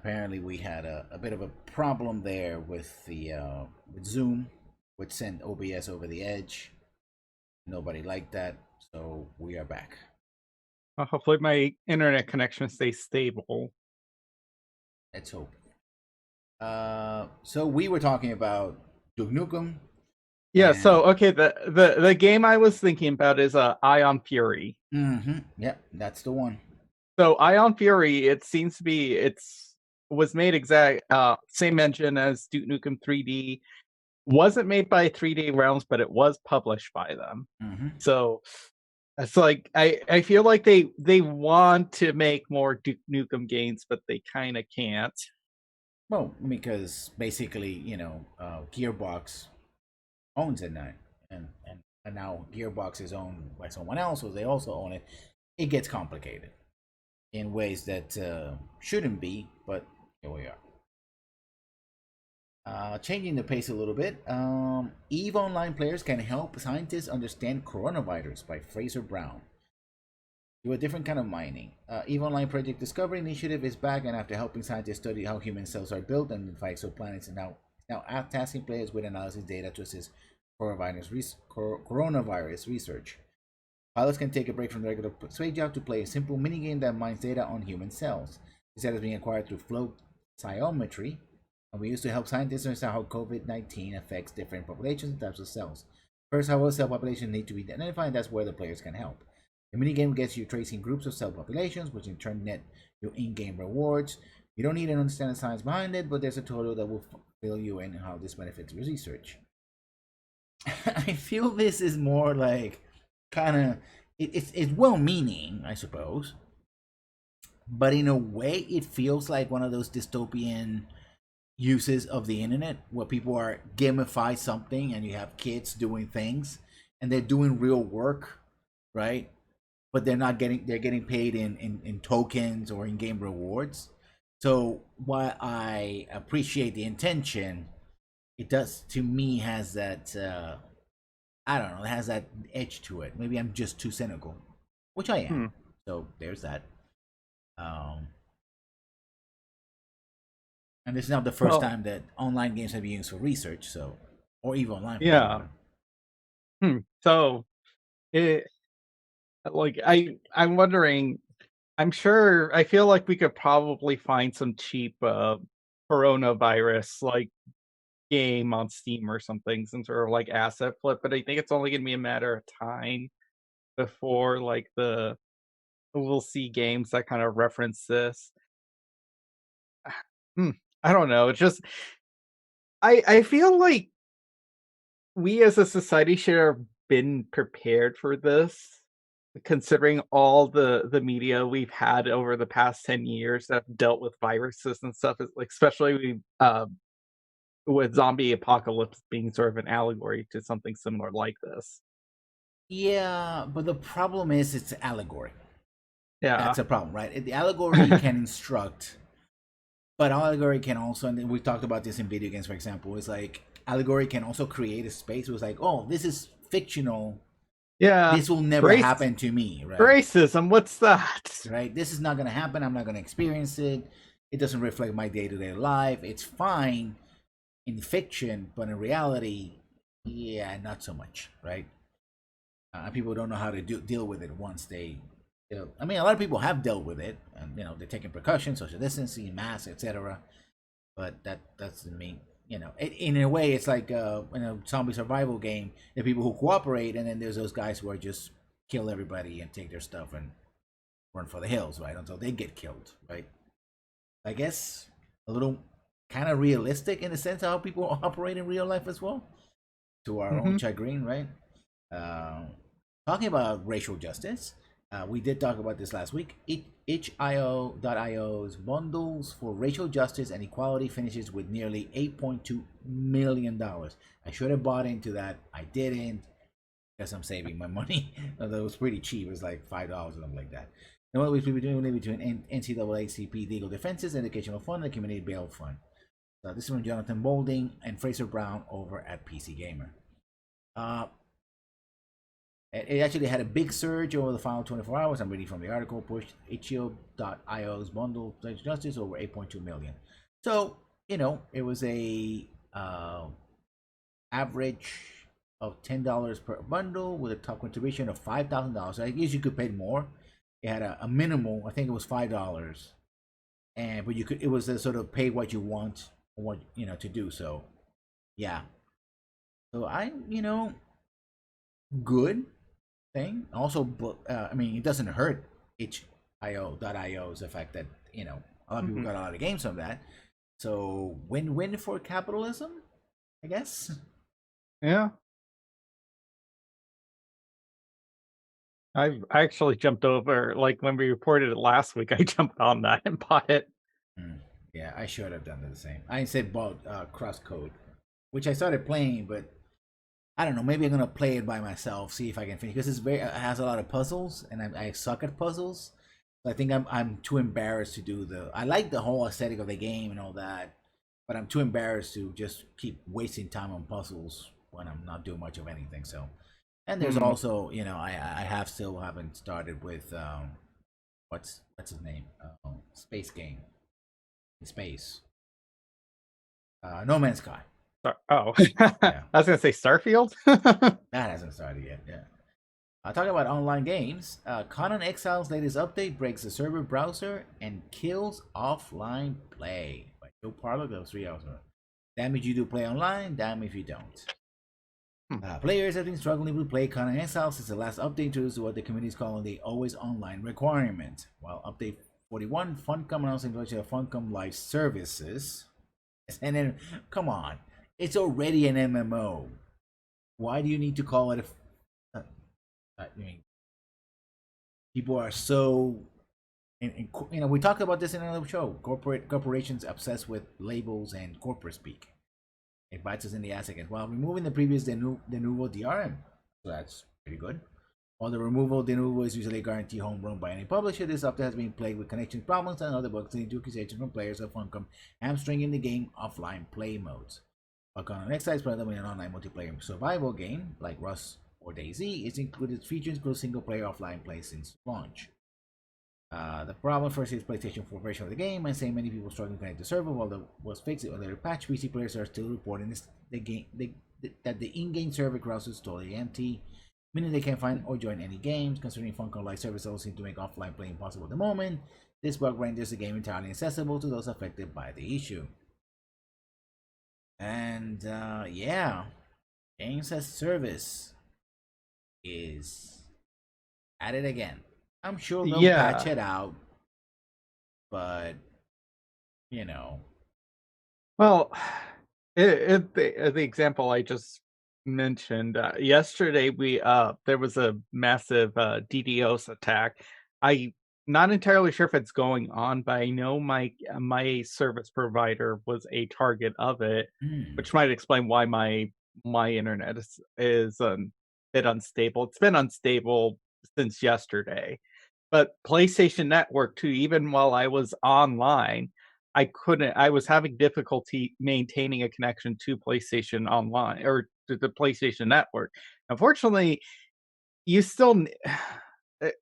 apparently we had a bit of a problem there with the with Zoom, which sent OBS over the edge. Nobody liked that, so we are back. Hopefully my internet connection stays stable. Let's hope. So we were talking about Duke Nukem, Yeah, and so okay, the game I was thinking about is Ion Fury. yep, that's the one. So Ion Fury, it seems to be it's was made exact same engine as Duke Nukem 3D. Wasn't made by 3D Realms, but it was published by them. hmm So it's like I feel like they want to make more Duke Nukem games, but they kind of can't. Well, because basically, Gearbox owns it now, and now Gearbox is owned by someone else, so they also own it. It gets complicated in ways that shouldn't be, but here we are. Changing the pace a little bit, EVE Online players can help scientists understand coronavirus by Fraser Brown. Do a different kind of mining. EVE Online Project Discovery Initiative is back, and after helping scientists study how human cells are built and fight exoplanets, and now tasking players with analysis data to assist coronavirus research. Pilots can take a break from the regular space job to play a simple minigame that mines data on human cells. This data is being acquired through flow cytometry, and we used to help scientists understand how COVID-19 affects different populations and types of cells. First, how cell populations need to be identified, and that's where the players can help. The minigame gets you tracing groups of cell populations, which in turn net you in-game rewards. You don't need to understand the science behind it, but there's a tutorial that will fill you in how this benefits research. I feel this is more like kind of it's well-meaning, I suppose, but in a way, it feels like one of those dystopian uses of the internet where people are gamify something and you have kids doing things and they're doing real work, right? But they're getting paid in tokens or in game rewards. So while I appreciate the intention, it does to me has that I don't know, it has that edge to it. Maybe I'm just too cynical, which I am. Hmm. So there's that. Um, and this is not the first Well, time that online games have been used for research, so or even online for that yeah. matter. So it like I'm wondering. I'm sure. I feel like we could probably find some cheap coronavirus like game on Steam or something, some sort of like asset flip. But I think it's only gonna be a matter of time before like the we'll see games that kind of reference this. Hmm, I don't know. It's just I feel like we as a society should have been prepared for this, considering all the media we've had over the past 10 years that have dealt with viruses and stuff, is like especially with zombie apocalypse being sort of an allegory to something similar like this. Yeah, but the problem is it's allegory. That's Yeah. a problem, right? The allegory can instruct, but allegory can also, and we talked about this in video games, for example, it's like allegory can also create a space where it's like, oh, this is fictional. Yeah. This will never Race happen to me, right? racism, what's that? Right? This is not going to happen. I'm not going to experience it. It doesn't reflect my day to day life. It's fine in fiction, but in reality, yeah, not so much, right? People don't know how to deal with it once they. I mean, a lot of people have dealt with it, and they're taking precautions, social distancing, masks, etc. But that doesn't mean in a way it's like in a zombie survival game. There are people who cooperate, and then there's those guys who are just kill everybody and take their stuff and run for the hills, right? Until they get killed, right? I guess a little kind of realistic in the sense of how people operate in real life as well, to our own Hmm. chagrin, right? Uh, Talking about racial justice, we did talk about this last week. Itch.io's bundles for racial justice and equality finishes with nearly $8.2 million. I should have bought into that. I didn't because I'm saving my money. Although it was pretty cheap. It was like $5 or something like that. And what we've been doing between NCAACP legal defenses, educational fund, and community bail fund. So this is from Jonathan Bolding and Fraser Brown over at PC Gamer. Uh, It actually had a big surge over the final 24 hours. I'm reading from the article. Pushed itch.io's bundle justice over 8.2 million. So, it was a average of $10 per bundle with a top contribution of $5,000. I guess you could pay more. It had a minimal, I think it was $5, but it was a sort of pay what you want, what to do. So, yeah. So good thing. Also, but I mean, it doesn't hurt itch.io's the fact that a lot of people got a lot of games from that. So win-win for capitalism, I guess. Yeah. I actually jumped over, like when we reported it last week, I jumped on that and bought it. Yeah, I should have done the same. I instead bought Crosscode, which I started playing, but I don't know. Maybe I'm gonna play it by myself, see if I can finish, because it has a lot of puzzles, and I suck at puzzles. So I think I'm too embarrassed to do the. I like the whole aesthetic of the game and all that, but I'm too embarrassed to just keep wasting time on puzzles when I'm not doing much of anything. So, and there's also I haven't started with what's his name, Space Game, Space, No Man's Sky. Oh, Yeah. I was gonna say Starfield. That hasn't started yet. Yeah. Talking about online games, Conan Exile's latest update breaks the server browser and kills offline play. By Joe Parlock, those 3 hours. Damn if you do play online, damn if you don't. Players have been struggling to play Conan Exile since the last update introduced what the community is calling the always online requirement. While update 41, Funcom announcing the launch of Funcom Live Services. And then, come on, it's already an MMO. Why do you need to call it I mean, people are so, and we talked about this in another show. Corporations obsessed with labels and corporate speak. It bites us in the ass again. While removing the previous de novo DRM, so that's pretty good. While the removal de novo is usually a guarantee home run by any publisher, this update has been plagued with connection problems and other bugs, leading to accusations from players of Funcom hamstringing the game offline play modes. Funcom Next is predominantly an online multiplayer survival game like Rust or DayZ. It's included features include single player offline play since launch. The problem first is PlayStation 4 version of the game, and saying many people struggling to connect the server. While the was fixed on their patch, PC players are still reporting that the in-game server browser is totally empty, meaning they can't find or join any games. Considering Funcom Live Service also seem to make offline play impossible at the moment, this bug renders the game entirely inaccessible to those affected by the issue. And yeah, games as service is at it again. I'm sure they'll patch it out, but Well, the example I just mentioned yesterday, there was a massive DDoS attack. I'm not entirely sure if it's going on, but I know my service provider was a target of it, which might explain why my internet is a bit unstable. It's been unstable since yesterday. But PlayStation Network too, even while I was online, I was having difficulty maintaining a connection to PlayStation Online or to the PlayStation Network. Unfortunately, you still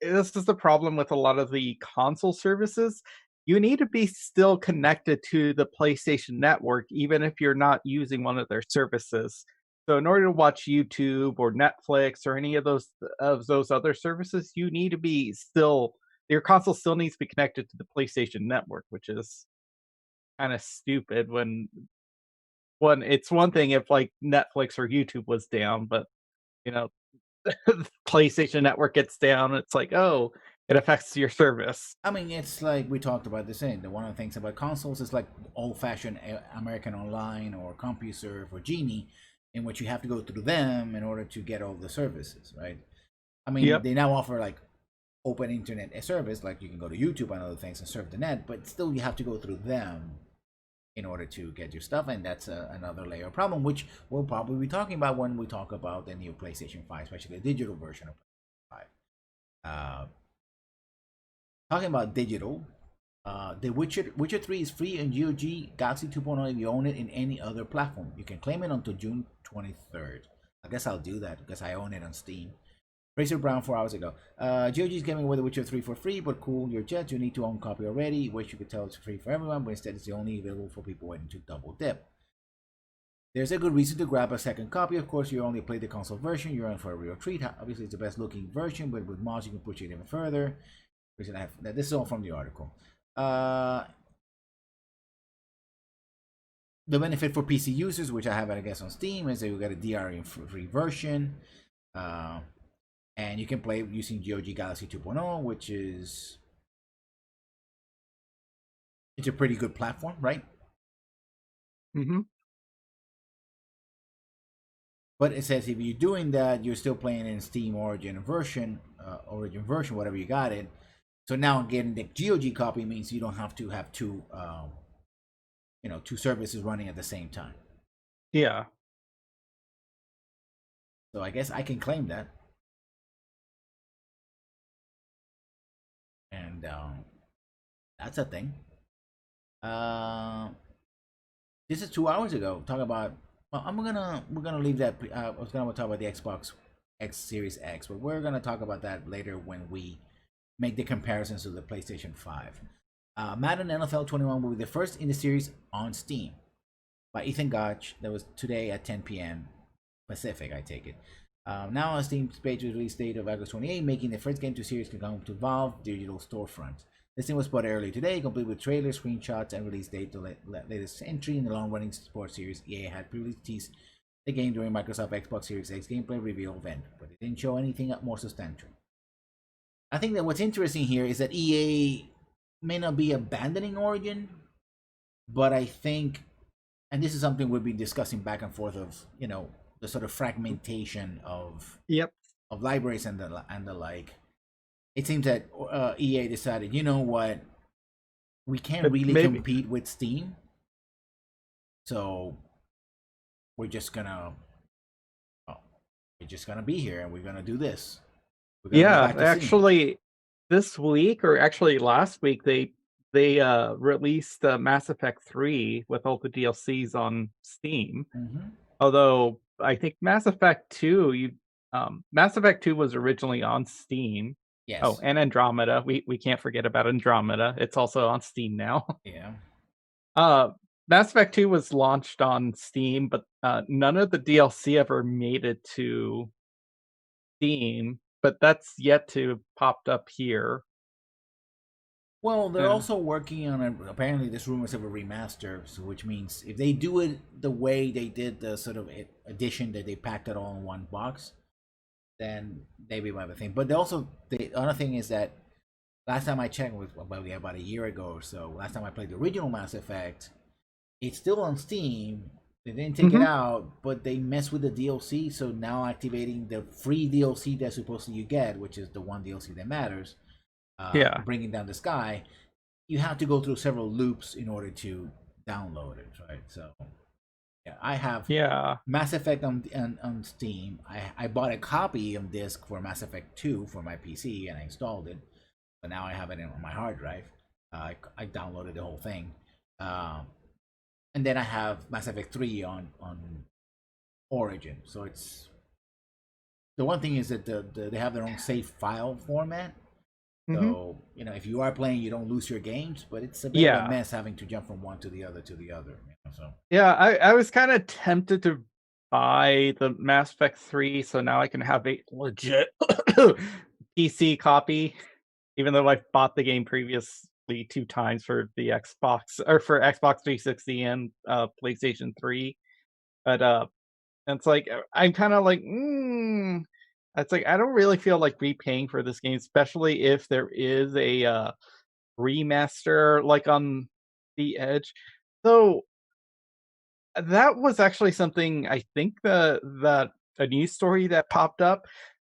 this is the problem with a lot of the console services. You need to be still connected to the PlayStation Network, even if you're not using one of their services. So in order to watch YouTube or Netflix or any of those other services, you need to be still your console still needs to be connected to the PlayStation Network, which is kind of stupid it's one thing if like Netflix or YouTube was down, but you know, PlayStation Network gets down, it's like, oh, it affects your service. I mean, it's like we talked about this in one of the things about consoles is like old-fashioned American Online or CompuServe or Genie, in which you have to go through them in order to get all the services, right? I mean, they now offer like open internet service, like you can go to YouTube and other things and surf the net, but still you have to go through them in order to get your stuff, and that's another layer of problem, which we'll probably be talking about when we talk about the new PlayStation 5, especially the digital version of PlayStation 5. Talking about digital, the Witcher 3 is free on GOG Galaxy 2.0 if you own it in any other platform. You can claim it until June 23rd. I guess I'll do that because I own it on Steam. Racer Brown 4 hours ago. GOG is giving away The Witcher 3 for free, but cool your jets. You need to own a copy already. Wish you could tell it's free for everyone, but instead it's only available for people waiting to double dip. There's a good reason to grab a second copy. Of course, you only play the console version. You're in for a real treat. Obviously, it's the best looking version, but with mods, you can push it even further. This is all from the article. The benefit for PC users, which I have, I guess, on Steam, is that you get a DRM-free version. And you can play using GOG Galaxy 2.0, which is... It's a pretty good platform, right? Mm-hmm. But it says if you're doing that, you're still playing in Steam Origin version, whatever you got it. So now getting the GOG copy means you don't have to have two services running at the same time. Yeah. So I guess I can claim that. And that's a thing. This is 2 hours ago. Talk about. Well, we're gonna leave that. I was gonna talk about the Xbox X Series X, but we're gonna talk about that later when we make the comparisons to the PlayStation 5. Madden NFL 21 will be the first in the series on Steam by Ethan Gotch. That was today at 10 p.m. Pacific, I take it. Now on Steam's page with release date of August 28, making the first game to series to come to Valve digital storefront. This thing was spotted earlier today, complete with trailers, screenshots, and release date. The latest entry in the long-running sports series, EA had previously teased the game during Microsoft Xbox Series X gameplay reveal event, but it didn't show anything more substantial. I think that what's interesting here is that EA may not be abandoning Origin, but I think, and this is something we've been discussing back and forth of, the sort of fragmentation of libraries and the like. It seems that EA decided, you know what, we can't really compete with Steam, so we're just gonna be here and we're gonna do this. Yeah, actually, this week or actually last week they released Mass Effect 3 with all the DLCs on Steam. Mm-hmm. Although I think Mass Effect 2 was originally on Steam. Yes. Oh, and Andromeda. We can't forget about Andromeda. It's also on Steam now. Yeah. Mass Effect 2 was launched on Steam, but none of the DLC ever made it to Steam, but that's yet to popped up here. Well, they're also working on apparently there's rumors of a remaster, so which means if they do it the way they did the sort of edition that they packed it all in one box, then maybe we'll have a thing. But the other thing is that last time I checked was about a year ago or so. Last time I played the original Mass Effect, it's still on Steam. They didn't take it out, but they messed with the DLC. So now activating the free DLC that supposedly you get, which is the one DLC that matters, bringing down the sky, you have to go through several loops in order to download it, right? So yeah, I have Mass Effect on Steam. I bought a copy on disc for Mass Effect 2 for my PC and I installed it, but now I have it on my hard drive. I downloaded the whole thing, and then I have Mass Effect 3 on Origin. So it's the one thing is that they have their own save file format. So if you are playing, you don't lose your games, but it's a bit of a mess having to jump from one to the other So I was kind of tempted to buy the Mass Effect 3, so now I can have a legit PC copy, even though I've bought the game previously 2 times for the Xbox or for Xbox 360 and PlayStation 3. But it's like I'm kind of like, it's like I don't really feel like repaying for this game, especially if there is a remaster like on the edge. So that was actually something I think that a news story that popped up.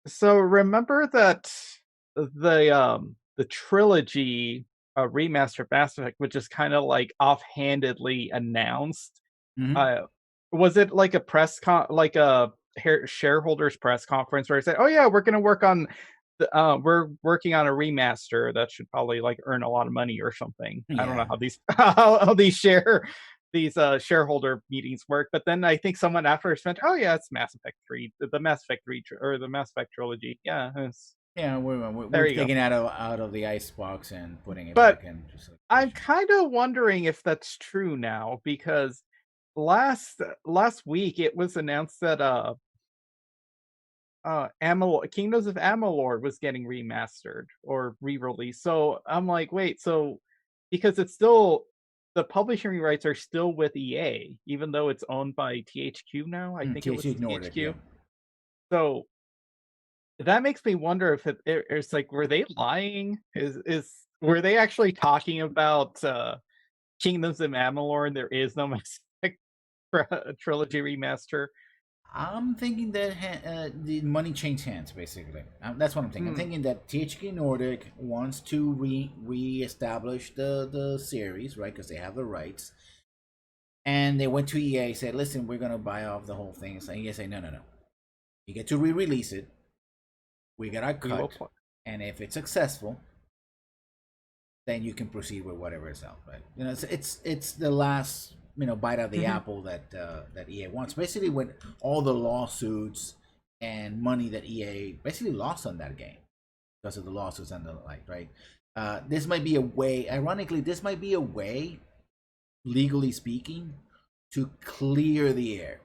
So remember that the trilogy remaster of Mass Effect, which is kind of like offhandedly announced. Was it like a shareholders press conference where I said, "Oh yeah, we're going to work on we're working on a remaster that should probably like earn a lot of money or something." I don't know how these how these share these shareholder meetings work. But then I think someone afterwards went, "Oh yeah, it's Mass Effect 3, the Mass Effect 3 or the Mass Effect trilogy." Yeah, Yeah, there we're you go. taking it out of the ice box and putting it But back in. Just like, I'm kind of wondering if that's true now because last week it was announced that Kingdoms of Amalur was getting remastered or re-released. So I'm like, wait, so because it's still the publishing rights are still with EA, even though it's owned by THQ now. I think it was THC Nordic, yeah. THQ. So that makes me wonder if it's like, were they lying? Is were they actually talking about Kingdoms of Amalur and there is no Mass Effect trilogy remaster? I'm thinking that the money changed hands, basically. That's what I'm thinking. I'm Hmm. thinking that THQ Nordic wants to reestablish the series, right? Because they have the rights. And they went to EA, said, "Listen, we're gonna buy off the whole thing." So EA said, "No, no, no. You get to re-release it. We get our We will cut, play. and if it's successful, then you can proceed with whatever is out." Right? You know, it's the last bite of the apple that EA wants. Basically, when all the lawsuits and money that EA basically lost on that game because of the lawsuits and the like, right? This might be a way. Ironically, this might be a way, legally speaking, to clear the air.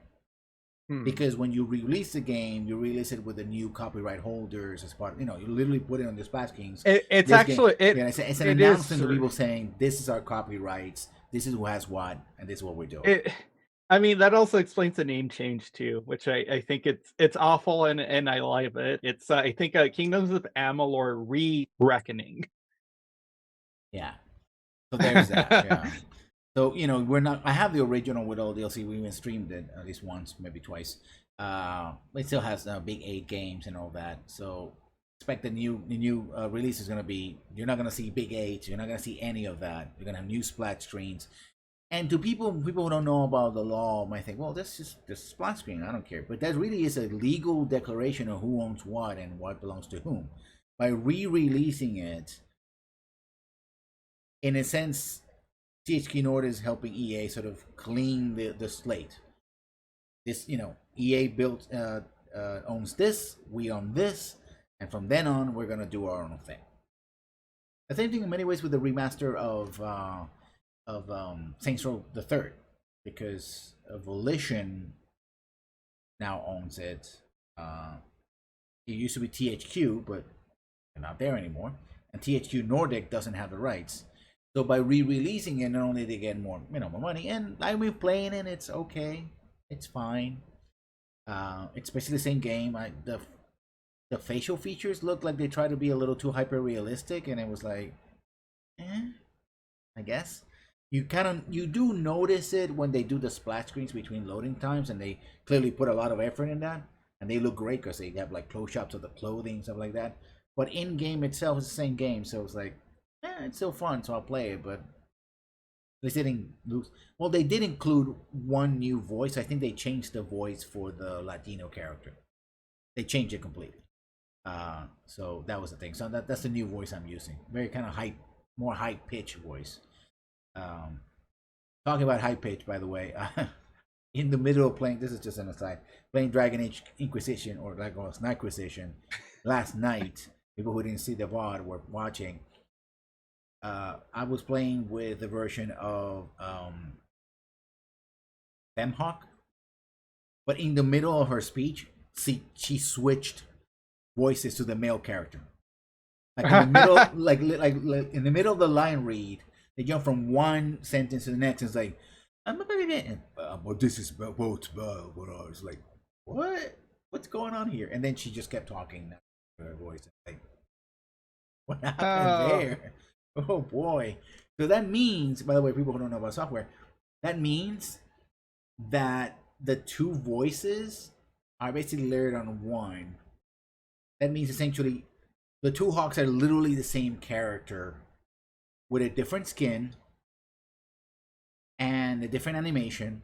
Hmm. Because when you release the game, you release it with the new copyright holders as part. You literally put it on the Splash Kings. It's This game, actually yeah, it's an it is announcement to people saying this is our copyrights. This is who has what, and this is what we're doing. it. I mean, that also explains the name change too, which I think it's awful and I like it. It's I think Kingdoms of Amalur Re-Reckoning. Yeah. So there's that. Yeah. So we're not. I have the original with all DLC. We even streamed it at least once, maybe twice. It still has big 8 games and all that. So expect the new release is gonna be. You're not gonna see big 8. You're not gonna see any of that. You're gonna have new splash screens. And to people who don't know about the law might think, well, that's just splash screen. I don't care. But that really is a legal declaration of who owns what and what belongs to whom. By re-releasing it, in a sense, THQ Nordic is helping EA sort of clean the slate. This, EA built owns this, we own this, and from then on, we're gonna do our own thing. The same thing in many ways with the remaster of Saints Row the Third, because Volition now owns it. It used to be THQ, but they're not there anymore, and THQ Nordic doesn't have the rights. So by re-releasing it, not only they get more money, and I've been playing it, it's okay, it's fine. It's basically the same game. The facial features look like they try to be a little too hyper realistic, and it was like, I guess you do notice it when they do the splash screens between loading times, and they clearly put a lot of effort in that, and they look great because they have like close shots of the clothing, stuff like that. But in game itself, it's the same game, so it's like, it's still fun, so I'll play it. But they didn't lose. Well, they did include one new voice. I think they changed the voice for the Latino character. They changed it completely. So that was the thing. So that's the new voice I'm using. Very kind of more high pitch voice. Um, Talking about high pitch, by the way, in the middle of playing, this is just an aside, playing Dragon Age Inquisition or like Inquisition last night. People who didn't see the VOD were watching. I was playing with the version of Femhawk, but in the middle of her speech, she switched voices to the male character. Like in the middle, like in the middle of the line read, they jump from one sentence to the next. And it's like, but this is both. What I was like, what? What's going on here? And then she just kept talking. Her voice, like, what happened Oh, there? Oh boy! So that means, by the way, people who don't know about software, that means that the two voices are basically layered on one. That means essentially the two Hawks are literally the same character with a different skin and a different animation.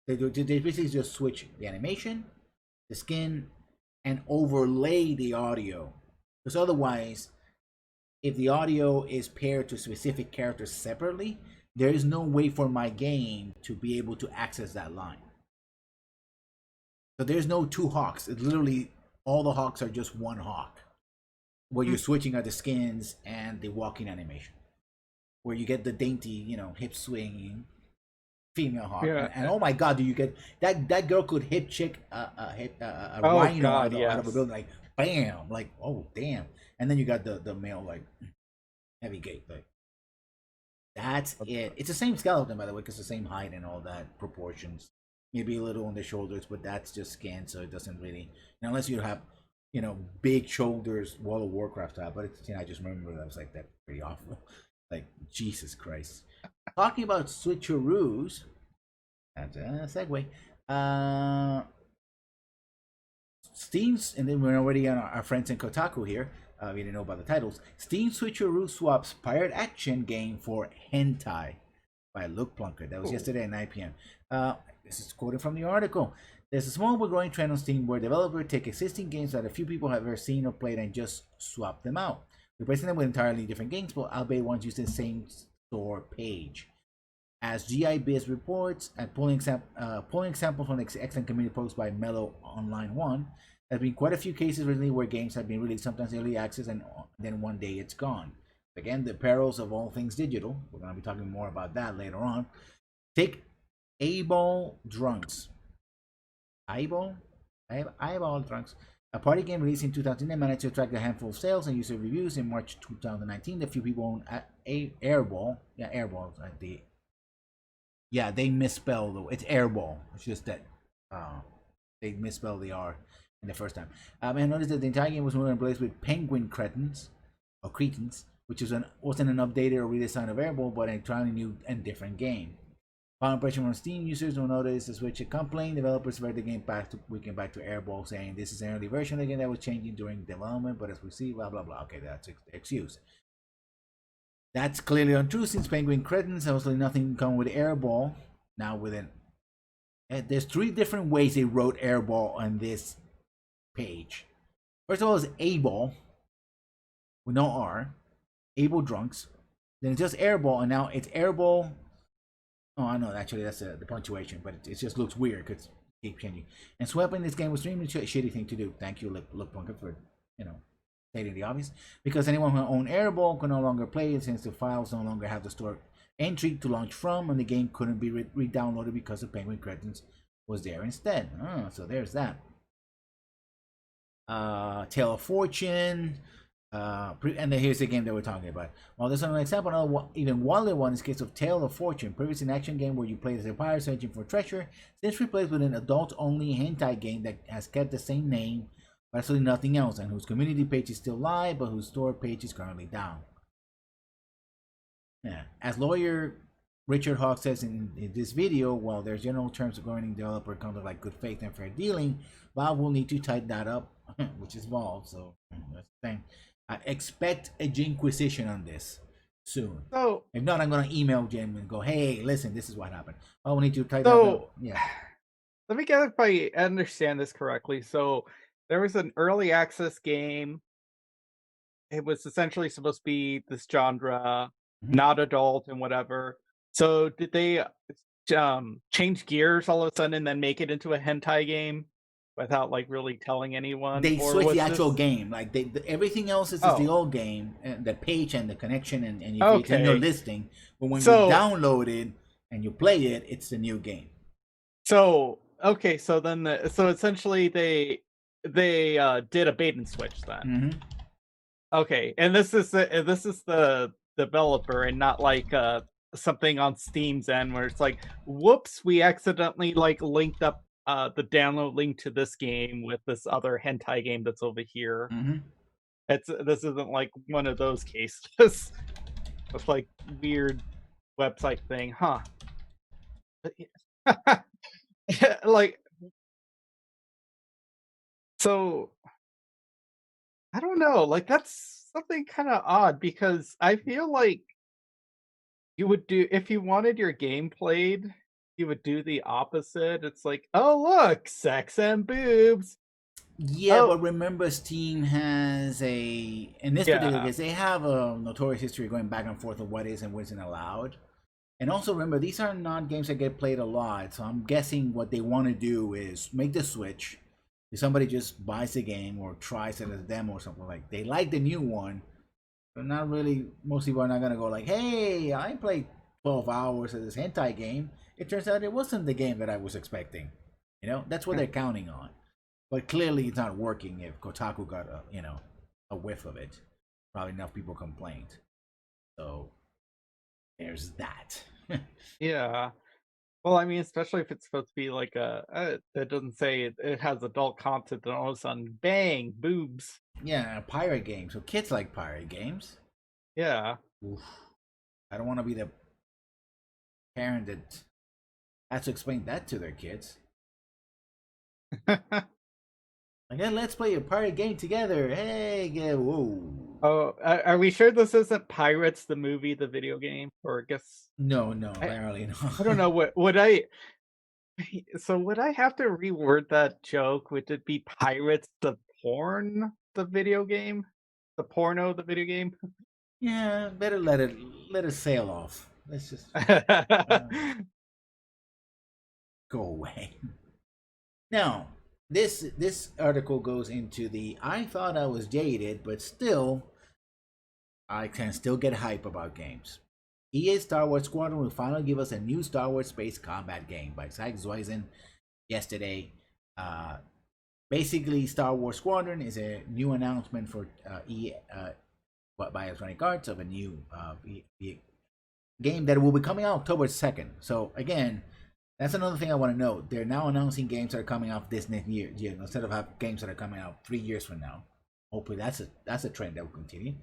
They basically just switch the animation, the skin, and overlay the audio. Because otherwise, if the audio is paired to specific characters separately, there is no way for my game to be able to access that line. So there's no two hawks. It's literally all the hawks are just one hawk. What you're switching are the skins and the walking animation, where you get the dainty, hip swinging female hawk. Yeah. And oh my god, do you get that girl could hip chick a Oh rhino God, out of a yes. building, like bam, like oh damn. And then you got the male like heavy gate, like that's it. It's the same skeleton, by the way, because the same height and all that proportions. Maybe a little on the shoulders, but that's just skin, so it doesn't really. Unless you have, big shoulders, World of Warcraft style. But it's, I just remember that was like that pretty awful. Like Jesus Christ. Talking about switcheroos, that's a segue. Steam's, and then we're already on our friends in Kotaku here. We didn't know about the titles. Steam Switcheroo swaps pirate action game for hentai by Luke Plunkett. That was yesterday at 9 p.m. This is quoted from the article. There's a small but growing trend on Steam where developers take existing games that a few people have ever seen or played and just swap them out, replacing them with entirely different games, but albeit ones using the same store page. As GI Biz reports, and pulling examples from the excellent community post by Mellow Online 1, there have been quite a few cases recently where games have been released sometimes early access and then one day it's gone. Again, the perils of all things digital. We're going to be talking more about that later on. Take Eyeball Drunks. Eyeball Drunks. A party game released in 2010 managed to attract a handful of sales and user reviews in March 2019. A few people own Airball. Yeah, Airball. They misspell though. It's Airball. It's just that they misspelled the R in the first time. And noticed that the entire game was moved and replaced with penguin cretins, which wasn't an updated or redesign of Airball, but an entirely new and different game. Final impression from Steam users will notice the Switch complaint. Developers read the game back to Airball, saying this is an early version of the game that was changing during development, but as we see, blah blah blah. Okay, that's the excuse. That's clearly untrue since Penguin Cretins has absolutely nothing in common with Airball. Now there's 3 different ways they wrote Airball on this page. First of all, it's A-ball with no R, Able Drunks. Then it's just Airball, and now it's Airball. Oh, I know. Actually, that's the punctuation, but it just looks weird because it keeps changing. And swapping this game was extremely shitty thing to do. Thank you, Look Bunker, for stating the obvious. Because anyone who owned Airball could no longer play it since the files no longer have the store entry to launch from, and the game couldn't be re-downloaded because the Penguin Cretins was there instead. So there's that. Tale of Fortune. And then here's the game that we're talking about. Well, there's another example, another even wilder one is the case of Tale of Fortune, previous an action game where you play as a pirate searching for treasure, since replaced with an adult-only hentai game that has kept the same name, but absolutely nothing else, and whose community page is still live, but whose store page is currently down. Yeah, as lawyer Richard Hawk says in this video, while there's general terms of governing developer conduct like good faith and fair dealing, Valve will need to tighten that up, which is Valve. So that's the thing. I expect a Jinquisition on this soon. So if not, I'm gonna email Jim and go, "Hey, listen, this is what happened. I will need to tighten that up." Yeah. Let me get if I understand this correctly. So there was an early access game. It was essentially supposed to be this genre, not adult and whatever. So did they change gears all of a sudden and then make it into a hentai game without like really telling anyone? They Or switched was the actual this... game. Like everything else is the old game, and the page and the connection, and if it's in your listing. But when you download it and you play it, it's a new game. So okay, so then so essentially they did a bait and switch then. Okay, and this is the developer and not like something on Steam's end where it's like, whoops, we accidentally like linked up the download link to this game with this other hentai game that's over here. This isn't like one of those cases. It's like weird website thing, huh? Like, so I don't know, like that's something kind of odd because I feel like you would do if you wanted your game played, you would do the opposite. It's like, oh look, sex and boobs. Yeah, but remember, Steam has in this particular case, they have a notorious history going back and forth of what is and what isn't allowed. And also remember, these are not games that get played a lot, so I'm guessing what they want to do is make the switch. If somebody just buys the game or tries it as a demo or something like, they like the new one, but not really. Most people are not gonna go like, "Hey, I played 12 hours of this hentai game. It turns out it wasn't the game that I was expecting." You know, that's what they're counting on. But clearly, it's not working. If Kotaku got a whiff of it, probably enough people complained. So there's that. Yeah. Well, I mean, especially if it's supposed to be like it doesn't say it has adult content, and all of a sudden, bang, boobs. Yeah, pirate games. So kids like pirate games. Yeah. Oof. I don't want to be the parent that has to explain that to their kids. Like, hey, let's play a pirate game together. Hey, yeah, whoa. Oh, are we sure this isn't Pirates the movie, the video game? Or I guess No, no, I, apparently I don't not. know what would I. So would I have to reword that joke? Would it be Pirates the porn, the video game, the porno, the video game? Yeah, better let it sail off. Let's just uh, go away. Now, this article goes into the I thought I was jaded, but still I can still get hype about games. EA Star Wars Squadron will finally give us a new Star Wars space combat game by Zach Zweisen yesterday. Uh, Basically, Star Wars Squadron is a new announcement for EA by Electronic Arts of a new game that will be coming out October 2nd. So again, that's another thing I want to note. They're now announcing games that are coming out this next year, instead of have games that are coming out 3 years from now. Hopefully, that's a trend that will continue.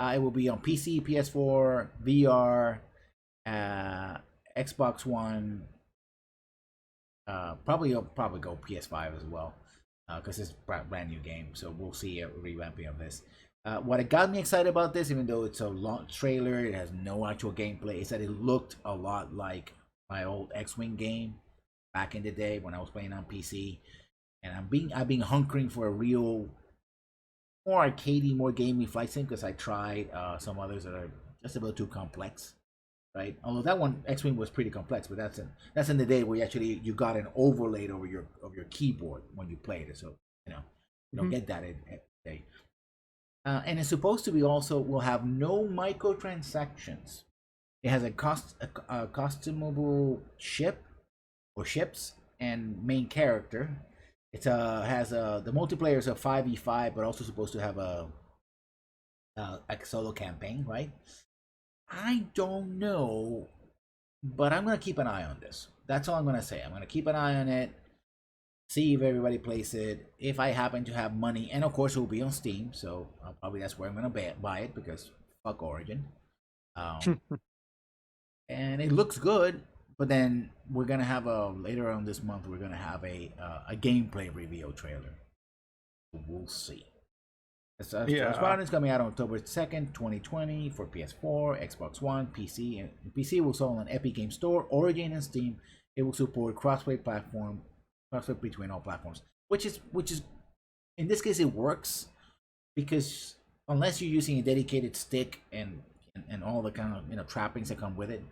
It will be on PC, PS4, VR, Xbox One. Probably go PS5 as well, because it's a brand new game. So we'll see a revamping of this. What got me excited about this, even though it's a long trailer, it has no actual gameplay, is that it looked a lot like my old X-Wing game back in the day when I was playing on PC. And I've been hunkering for a real, more arcadey, more gamey flight sim, because I tried some others that are just a little too complex, right? Although that one X-Wing was pretty complex, but that's in the day where you got an overlay over your keyboard when you played it. So you don't Mhm. get that in today. And it's supposed to be also will have no microtransactions. It has a customable ship or ships and main character. It has the multiplayer is a 5v5, but also supposed to have a solo campaign, right? I don't know, but I'm gonna keep an eye on this. That's all I'm gonna say. I'm gonna keep an eye on it, see if everybody plays it. If I happen to have money, and of course it will be on Steam, so probably that's where I'm gonna buy it because fuck Origin. Um, and it looks good. But then we're gonna have a later on this month. We're gonna have a gameplay reveal trailer. We'll see. Yeah. Squadron is coming out on October 2nd, 2020 for PS4, Xbox One, PC, and PC will sell on Epic Game Store, Origin, and Steam. It will support crossplay between all platforms, which is in this case it works because unless you're using a dedicated stick and all the kind of trappings that come with it,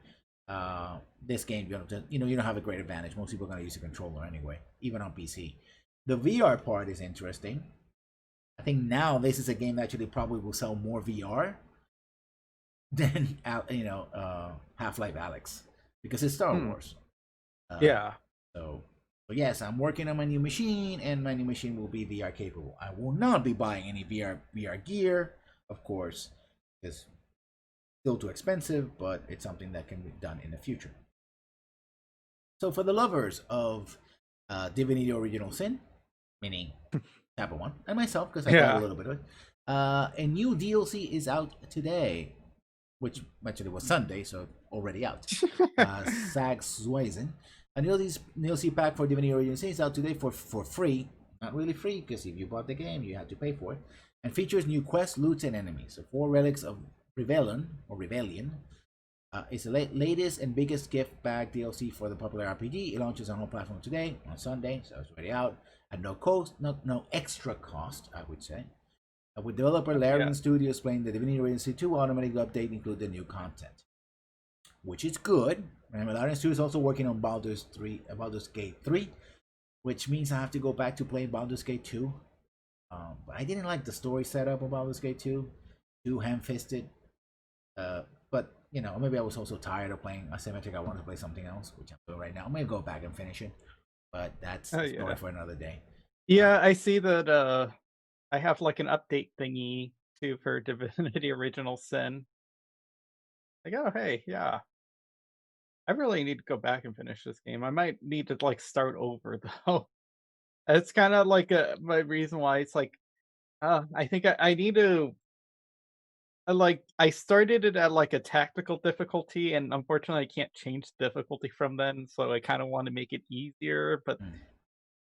this game you don't have a great advantage. Most people are going to use a controller anyway, even on PC. The VR part is interesting. I think now this is a game that actually probably will sell more VR than Half-Life Alex because it's Star Hmm. Wars. Uh, Yeah. so, but yes, I'm working on my new machine, and my new machine will be VR capable. I will not be buying any VR gear, of course, because still too expensive, but it's something that can be done in the future. So, for the lovers of Divinity Original Sin, meaning Tabba 1, and myself, because I played a Yeah. little bit of it, a new DLC is out today, which actually was Sunday, so already out. Sags Zweisen. A new DLC pack for Divinity Original Sin is out today for free. Not really free, because if you bought the game, you had to pay for it. And features new quests, loots, and enemies. So 4 relics of Rebellion. It's the latest and biggest gift bag DLC for the popular RPG. It launches on all platforms today, on Sunday, so it's already out. At no cost, no extra cost, I would say. With developer Yeah. Larian Studios playing the Divinity Original Sin 2 automatic update include the new content. which is good. And Larian Studio is also working on Baldur's Gate 3, which means I have to go back to playing Baldur's Gate 2. But I didn't like the story setup of Baldur's Gate 2, too ham-fisted. But maybe I was also tired of playing asymmetric. I wanted to play something else, which I'm doing right now. I'm gonna go back and finish it, but that's Oh a story yeah. for another day. Yeah, I see that I have like an update thingy too for Divinity Original Sin. Like, oh hey, yeah. I really need to go back and finish this game. I might need to like start over though. It's kind of like my reason why it's like I think I need to like I started it at like a tactical difficulty and unfortunately I can't change difficulty from then, so I kind of want to make it easier, but Mm.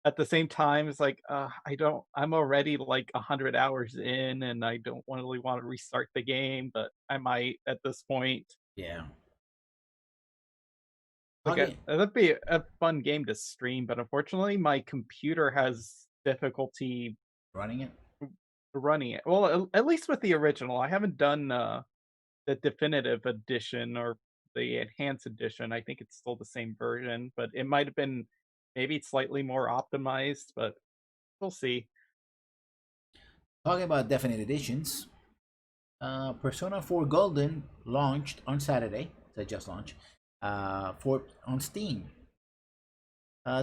at the same time it's like I'm already like 100 hours in and I don't really want to restart the game, but I might at this point. Yeah. Like, Okay. that'd be a fun game to stream, but unfortunately, my computer has difficulty Running it. running it. Well, at least with the original, I haven't done the definitive edition or the enhanced edition. I think it's still the same version, but it might have been maybe slightly more optimized, but we'll see. Talking about definite editions, Persona 4 Golden launched on Saturday. So just launched. For on Steam.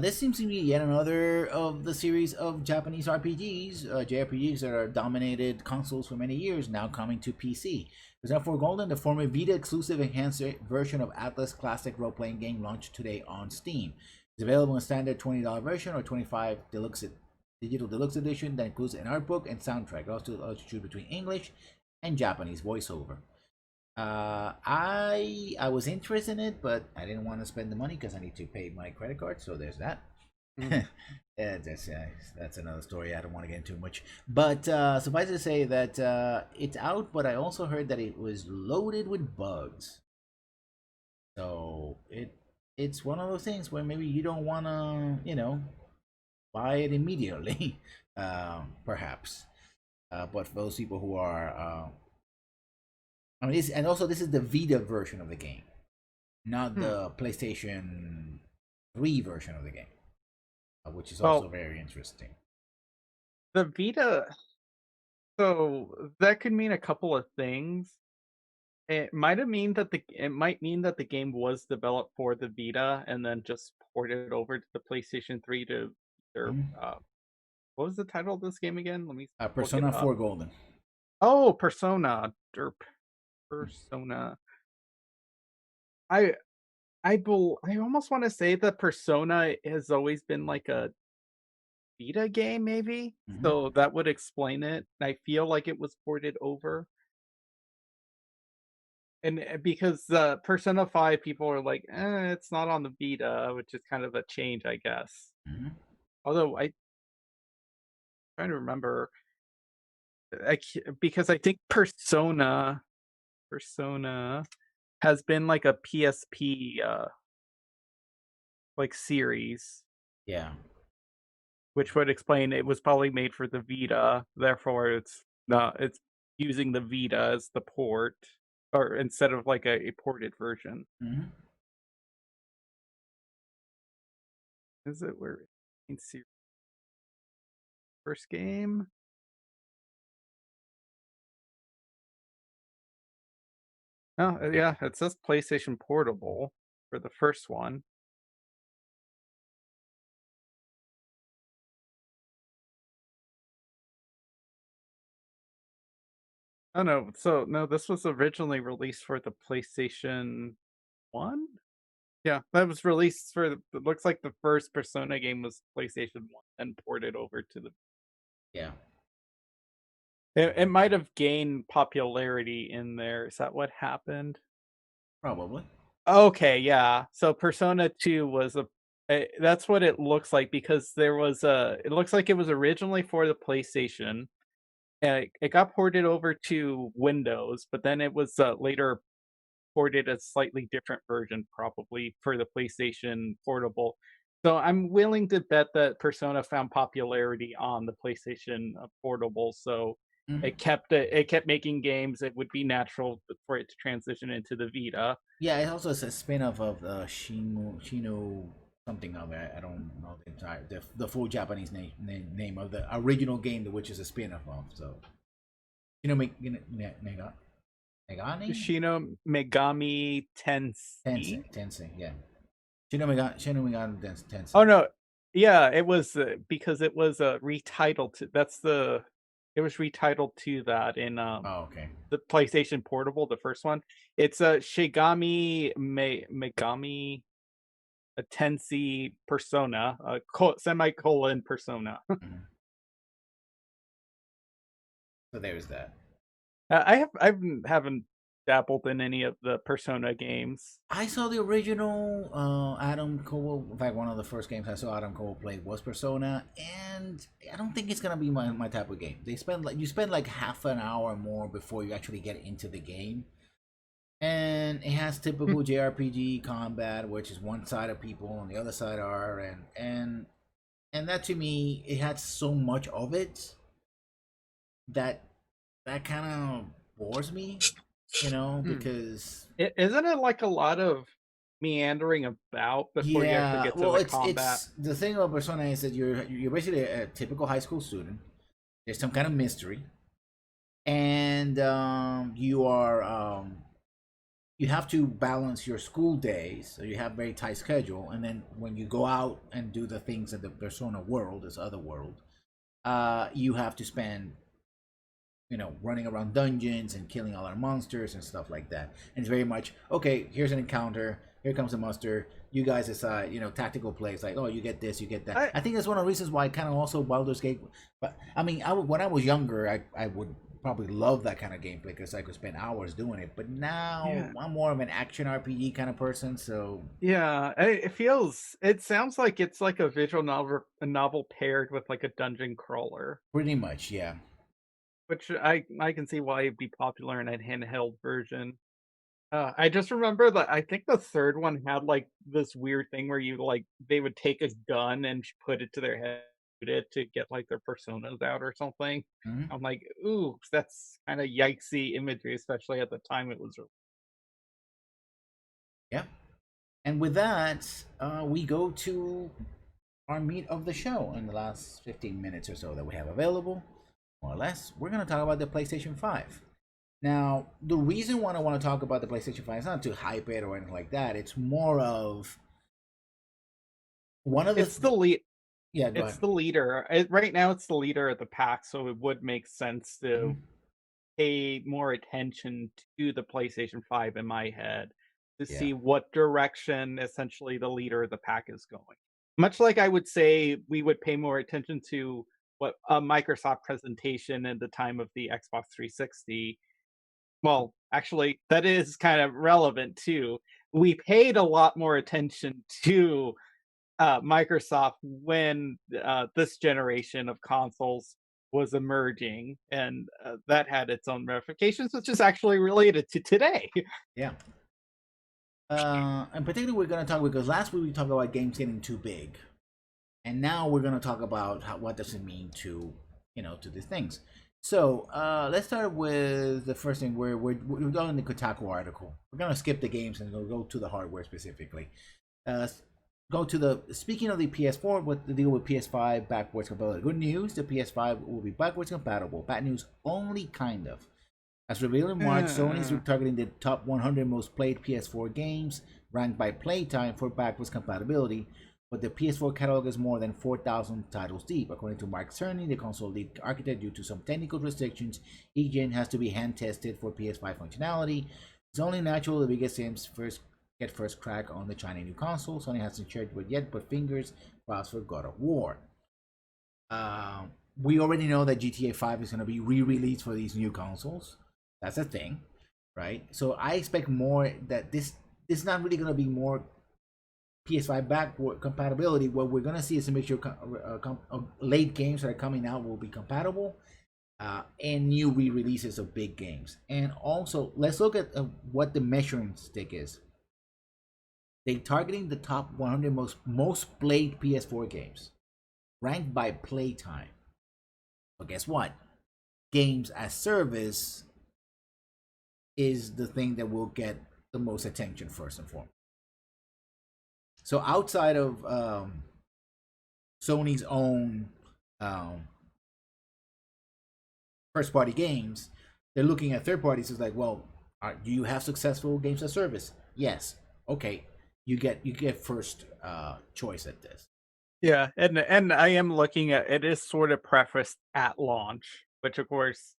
This seems to be yet another of the series of Japanese RPGs, JRPGs that are dominated consoles for many years, now coming to PC. Persona 4 Golden, the former Vita exclusive enhanced version of Atlas classic role playing game, launched today on Steam. It's available in standard $20 version or $25 digital deluxe edition that includes an art book and soundtrack. Also allows you to choose between English and Japanese voiceover. I was interested in it, but I didn't want to spend the money because I need to pay my credit card. So there's that. Mm. Yeah, that's another story. I don't want to get into much. But suffice to say that it's out. But I also heard that it was loaded with bugs. So it's one of those things where maybe you don't want to buy it immediately, perhaps. But for those people who are and also this is the Vita version of the game, not Hmm. the PlayStation 3 version of the game, which is also Well, very interesting. the Vita, so that could mean a couple of things. It might mean that the game was developed for the Vita and then just ported over to the PlayStation 3 to their Mhm. what was the title of this game again? Let me look it Persona up. 4 Golden. Oh, Persona. Derp. Persona. I I almost want to say that Persona has always been like a Vita game, maybe. Mm-hmm. So that would explain it. I feel like it was ported over. And because Persona 5 people are like, it's not on the Vita, which is kind of a change, I guess. Mm-hmm. Although I trying to remember, because I think Persona has been like a PSP like series, Yeah. which would explain it was probably made for the Vita. Therefore, it's using the Vita as the port, or instead of like a ported version. Mm-hmm. Is it where it's first game? Oh, yeah, it says PlayStation Portable for the first one. Oh no, so no, this was originally released for the PlayStation 1? Yeah, that was released for it looks like the first Persona game was PlayStation 1 and ported over to the Yeah. it might have gained popularity in there. Is that what happened? Probably. Okay, yeah. So Persona 2 was that's what it looks like because there was a it looks like it was originally for the PlayStation. And it got ported over to Windows, but then it was later ported a slightly different version, probably for the PlayStation Portable. So I'm willing to bet that Persona found popularity on the PlayStation Portable. So Hmm. It kept making games. It would be natural for it to transition into the Vita. Yeah, it also is a spin-off of Shino something of it. I don't know the full Japanese name of the original game, which is a spin-off of. So Shino Megane Shino Megami Tensei. Tensei, yeah. Shino Megane Oh Tensei. no, yeah, it was because it was retitled to. It was retitled to that in Oh, okay. the PlayStation Portable, the first one. It's a Megami a Tensei Persona, semicolon Persona. Mhm. So there's that. Haven't dabbled in any of the Persona games. I saw the original Adam Cole. In fact, one of the first games I saw Adam Cole play was Persona, and I don't think it's gonna be my type of game. You spend like half an hour more before you actually get into the game, and it has typical JRPG combat, which is one side of people and the other side are, and that to me, it had so much of it that that kind of bores me, Hmm. because Isn't it like a lot of meandering about before you actually yeah, get to well, the it's combat? it's the thing about Persona is that you're basically a typical high school student. There's some kind of mystery, and you have to balance your school days, so you have a very tight schedule. And then when you go out and do the things in the Persona world, this other world, you have to spend running around dungeons and killing all our monsters and stuff like that. And it's very much okay. Here's an encounter. Here comes a monster. You guys decide. Tactical plays like, oh, you get this, you get that. I I think that's one of the reasons why kind of also Baldur's Gate. But I mean, when I was younger, I would probably love that kind of gameplay because I could spend hours doing it. But now Yeah. I'm more of an action RPG kind of person. So Yeah, it sounds like it's like a novel paired with like a dungeon crawler, pretty much, yeah, which I can see why it'd be popular in a handheld version. I just remember that I think the third one had like this weird thing where they would take a gun and put it to their head to get like their personas out or something. hmm, I'm like, ooh, that's kind of yikesy imagery, especially at the time it was. yeah. And with that, we go to our meat of the show in the last 15 minutes or so that we have available, more or less. We're going to talk about the PlayStation 5. Now, the reason why I want to talk about the PlayStation 5 is not to hype it or anything like that. It's more of one of the. It's the lead. Yeah, go It's ahead. the leader. Right now, it's the leader of the pack, so it would make sense to Mhm. pay more attention to the PlayStation 5 in my head to Yeah. see what direction essentially the leader of the pack is going. Much like I would say we would pay more attention to what a Microsoft presentation at the time of the Xbox 360. Well, actually, that is kind of relevant too. We paid a lot more attention to Microsoft when this generation of consoles was emerging, and that had its own ramifications, which is actually related to today. Yeah. And particularly, we're going to talk because last week we talked about games getting too big, and now we're going to talk about what does it mean to these things. So let's start with the first thing. We're done the Kotaku article. We're going to skip the games and go to the hardware specifically. Uh, go to the speaking of the PS4, what the deal with PS5 backwards compatibility. Good news, the PS5 will be backwards compatible. Bad news, only kind of. As revealed in March, Sony is Uh, targeting the top 100 most played PS4 games ranked by playtime for backwards compatibility, but the PS4 catalog is more than 4,000 titles deep. According to Mark Cerny, the console lead architect, due to some technical restrictions, each gen has to be hand tested for PS5 functionality. It's only natural the biggest games get first crack on the shiny new console. Sony hasn't shared what yet, but fingers crossed for God of War. Uh, we already know that GTA 5 is going to be re-released for these new consoles. That's a thing, right? So I expect more that this is not really going to be more PS5 backward compatibility. What we're going to see is to make sure late games that are coming out will be compatible, and new re-releases of big games. And also, let's look at what the measuring stick is. They targeting the top 100 most played PS4 games, ranked by playtime. But guess what? games as service is the thing that will get the most attention first and foremost. So outside of Sony's own um, first party games, they're looking at third parties. It's like, well, do you have successful games as service? Yes. Okay, you get first choice at this. Yeah, and I am looking at it is sort of prefaced at launch, which of course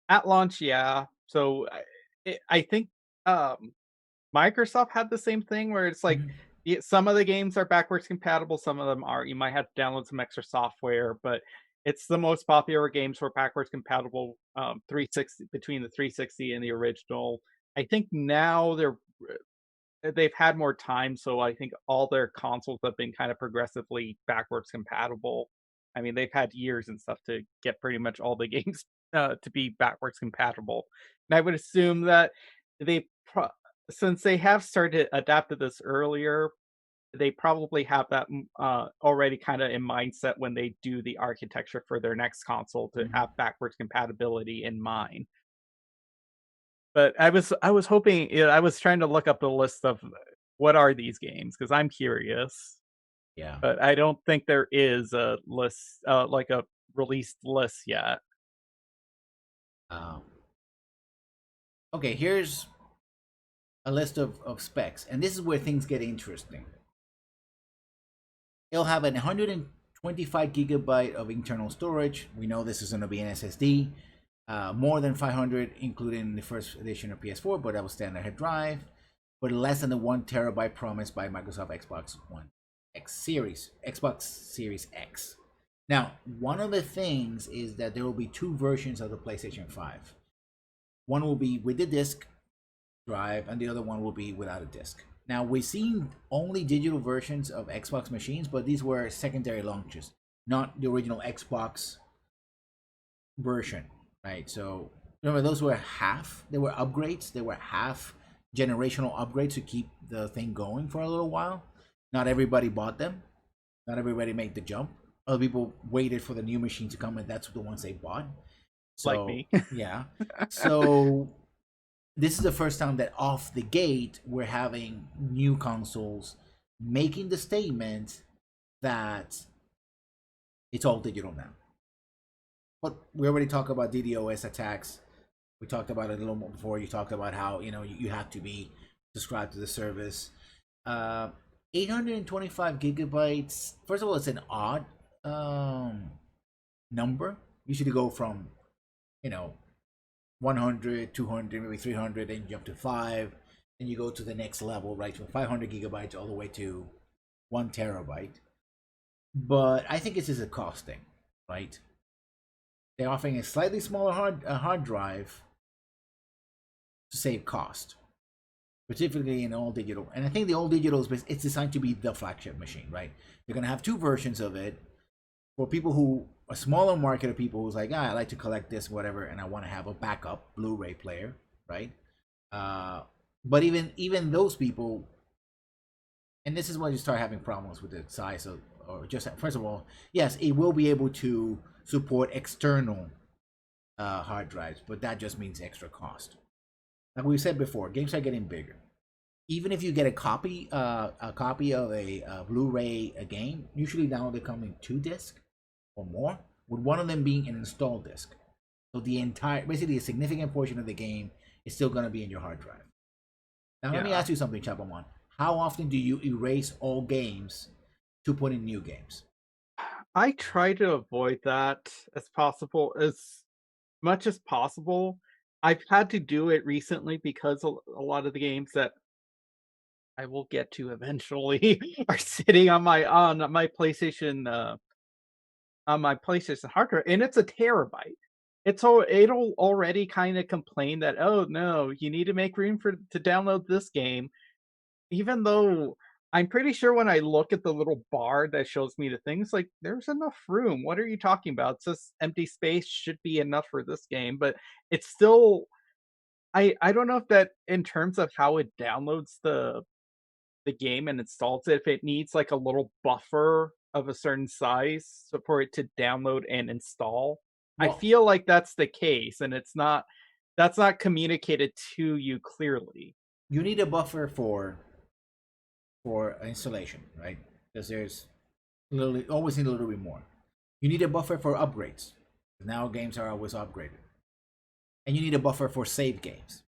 at launch, yeah. So I think um Microsoft had the same thing where it's like Mhm. some of the games are backwards compatible, some of them aren't. You might have to download some extra software, but it's the most popular games were backwards compatible 360 between the 360 and the original. I think now they've had more time, so I think all their consoles have been kind of progressively backwards compatible. I mean, they've had years and stuff to get pretty much all the games to be backwards compatible. And I would assume that they, since they have started adapted this earlier, they probably have that already kind of in mindset when they do the architecture for their next console to Mhm. have backwards compatibility in mind. But I was hoping, I was trying to look up a list of what are these games because 'cause I'm curious, Yeah. but I don't think there is a list, like a released list yet. Um, okay, here's a list of specs, and this is where things get interesting. It'll have an 125 gigabyte of internal storage. We know this is going to be an SSD. More than 500, including the first edition of PS4, but that was standard head drive. But less than the 1 terabyte promised by Microsoft Xbox One X Series, Xbox Series X. Now, one of the things is that there will be two versions of the PlayStation 5. One will be with the disc drive, and the other one will be without a disc. Now, we've seen only digital versions of Xbox machines, but these were secondary launches, not the original Xbox version, right? So remember, those were half. They were upgrades. They were half generational upgrades to keep the thing going for a little while. Not everybody bought them. Not everybody made the jump. Other people waited for the new machine to come, and that's the ones they bought. Like So me. yeah. So this is the first time that off the gate we're having new consoles making the statement that it's all digital now. But we already talked about DDoS attacks. We talked about it a little more before. You talked about how you have to be subscribed to the service. Uh, 825 gigabytes. First of all, it's an odd um, number. Usually go from you know 100, 200, maybe 300, then you jump to 5, then you go to the next level, right, from 500 gigabytes all the way to 1 terabyte. But I think this is a cost thing, right? They're offering a slightly smaller hard drive to save cost, specifically in all digital. And I think the all digital is it's designed to be the flagship machine, right? They're gonna have two versions of it for people who a smaller market of people who's like, I like to collect this, whatever, and I want to have a backup Blu-ray player, right? Uh, but even those people, and this is when you start having problems with the size of, or just first of all, yes, it will be able to support external hard drives, but that just means extra cost. Like we said before, games are getting bigger. Even if you get a copy of a Blu-ray a game, usually now they come in 2 discs or more, with one of them being an install disc. So the entire, basically, a significant portion of the game is still going to be in your hard drive. Now, let me Yeah. ask you something, Chapamon. How often do you erase all games to put in new games? I try to avoid that as possible, as much as possible. I've had to do it recently because a lot of the games that I will get to eventually are sitting on my PlayStation hard drive, and it's a terabyte. It'll already kind of complain that, oh no, you need to make room for to download this game, even though I'm pretty sure when I look at the little bar that shows me the things, like there's enough room. What are you talking about? It's just empty space should be enough for this game, but it's still I don't know if that in terms of how it downloads the game and installs it, if it needs like a little buffer of a certain size so for it to download and install. I Well, feel like that's the case, and that's not communicated to you clearly. you need a buffer for installation, right? Because there's literally always need a little bit more. You need a buffer for upgrades. Now games are always upgraded, and you need a buffer for save games.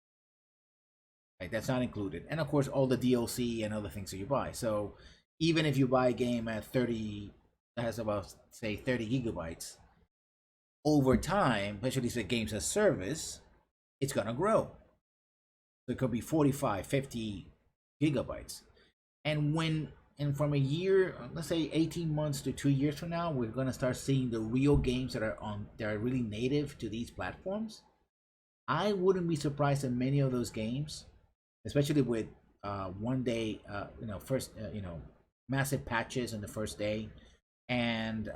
Right, that's not included, and of course all the DLC and other things that you buy. So even if you buy a game at 30, that has about say 30 gigabytes, over time, especially if the games as service, it's gonna grow. So it could be 45, 50 gigabytes. And from a year, let's say 18 months to 2 years from now, we're gonna start seeing the real games that are really native to these platforms. I wouldn't be surprised that many of those games, especially with one day, first, massive patches in the first day, and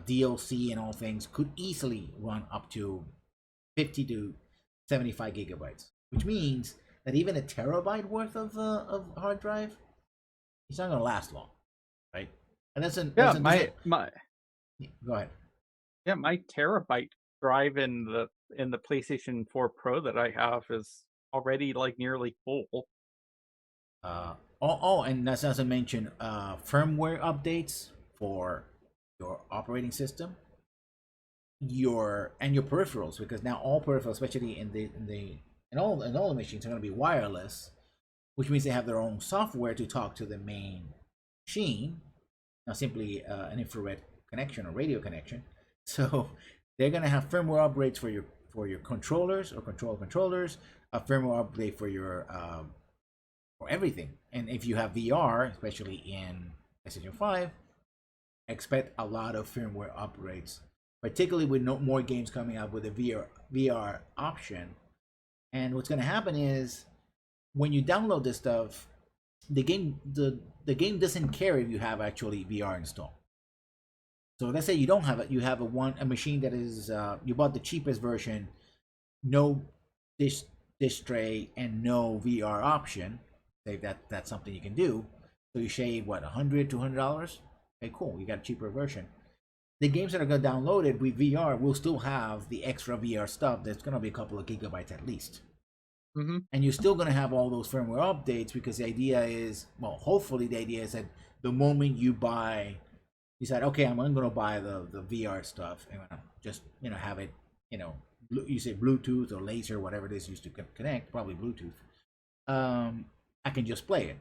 DLC and all things, could easily run up to 50 to 75 gigabytes, which means that even a terabyte worth of hard drive, it's not gonna last long, right? And Yeah, doesn't my go ahead. yeah, my terabyte drive in the PlayStation 4 Pro that I have is already like nearly full. And that's not to mention firmware updates for your operating system, your peripherals, because now all peripherals, especially in all the machines, are going to be wireless, which means they have their own software to talk to the main machine, not simply an infrared connection or radio connection. So they're going to have firmware upgrades for your controllers or controllers, a firmware update for everything. And if you have VR, especially in PlayStation 5, expect a lot of firmware upgrades, particularly with no more games coming out with a VR option. And what's going to happen is when you download this stuff, the game doesn't care if you have actually VR installed. So let's say you don't have it, you have a machine that is you bought the cheapest version, no disk tray and no VR option. Say that's something you can do. So you shave what, $100, $200? Okay, cool. You got a cheaper version. The games that are gonna download it with VR will still have the extra VR stuff. That's gonna be a couple of gigabytes at least. Mm-hmm. And you're still gonna have all those firmware updates, because the idea is, well, hopefully the idea is that the moment you decide, okay, I'm gonna buy the VR stuff and just have it, you say Bluetooth or laser, whatever it is used to connect, probably Bluetooth. I can just play it,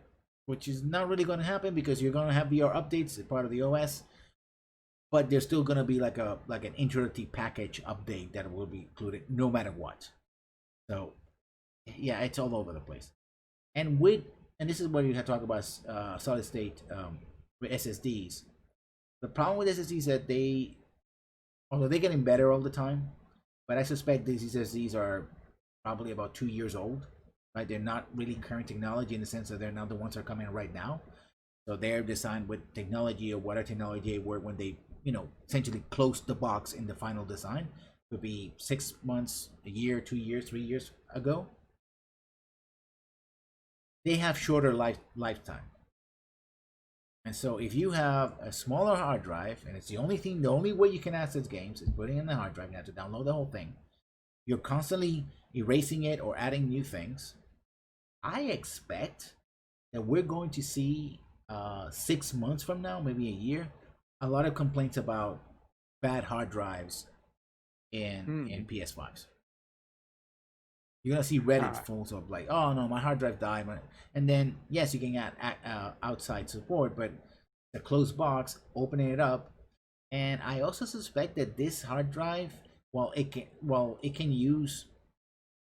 which is not really going to happen because you're going to have VR updates as part of the OS, but there's still going to be like an introductory package update that will be included no matter what. So yeah, it's all over the place. And this is what you have to talk about solid state with SSDs. The problem with SSDs is that although they're getting better all the time, but I suspect these SSDs are probably about 2 years old. Right, they're not really current technology in the sense that they're not the ones that are coming right now. So they're designed with technology or whatever technology were when they, essentially closed the box in the final design. Could be 6 months, a year, 2 years, 3 years ago. They have shorter lifetime. And so if you have a smaller hard drive, and it's the only way you can access games is putting in the hard drive. You have to download the whole thing. You're constantly erasing it or adding new things. I expect that we're going to see 6 months from now, maybe a year, a lot of complaints about bad hard drives in PS5s. You're gonna see Reddit full of like, oh no, my hard drive died, and then yes, you can add outside support, but the closed box, opening it up, and I also suspect that this hard drive, while it can use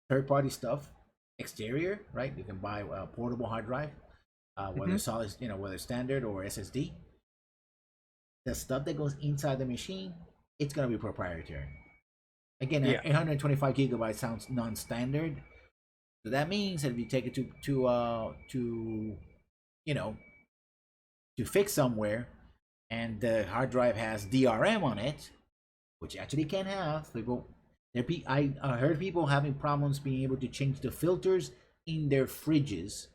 third-party stuff, exterior, right? You can buy a portable hard drive, whether solid, whether standard or SSD. The stuff that goes inside the machine, it's gonna be proprietary. Again, 825 gigabytes sounds non-standard, so that means that if you take it to fix somewhere, and the hard drive has DRM on it, which actually can have people. I heard people having problems being able to change the filters in their fridges,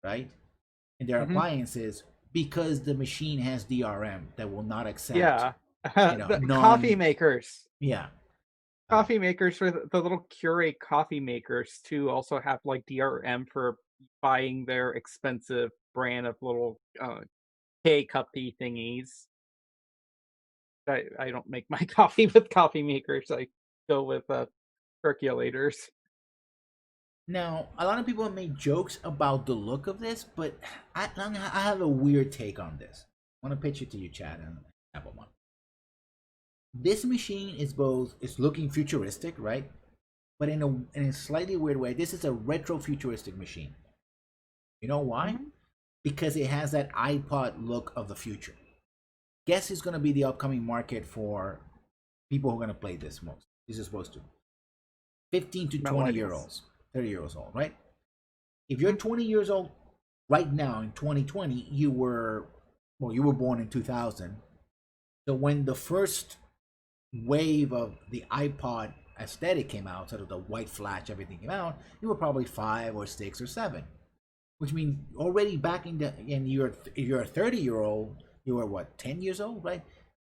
right, in their appliances, because the machine has DRM that will not accept. The coffee makers. Yeah, Coffee makers for the little Keurig coffee makers too also have like DRM for buying their expensive brand of little K cuppy thingies. I don't make my coffee with coffee makers. I go with percolators. Now, a lot of people have made jokes about the look of this, but I have a weird take on this. I want to pitch it to you, Chad, and Apple One. This machine is both, it's looking futuristic, right? But in a slightly weird way, this is a retro futuristic machine. You know why? Mhm. Because it has that iPod look of the future. Guess who's going to be the upcoming market for people who are going to play this most? This is supposed to 15 to 20 year Millennials. olds, 30 years old, right? If you're Mhm. 20 years old right now in 2020, you were born in 2000. So when the first wave of the iPod aesthetic came out, sort of the white flash, everything came out, you were probably 5 or 6 or 7, which means already back in the, and you're a 30-year-old, you were what, 10 years old, right?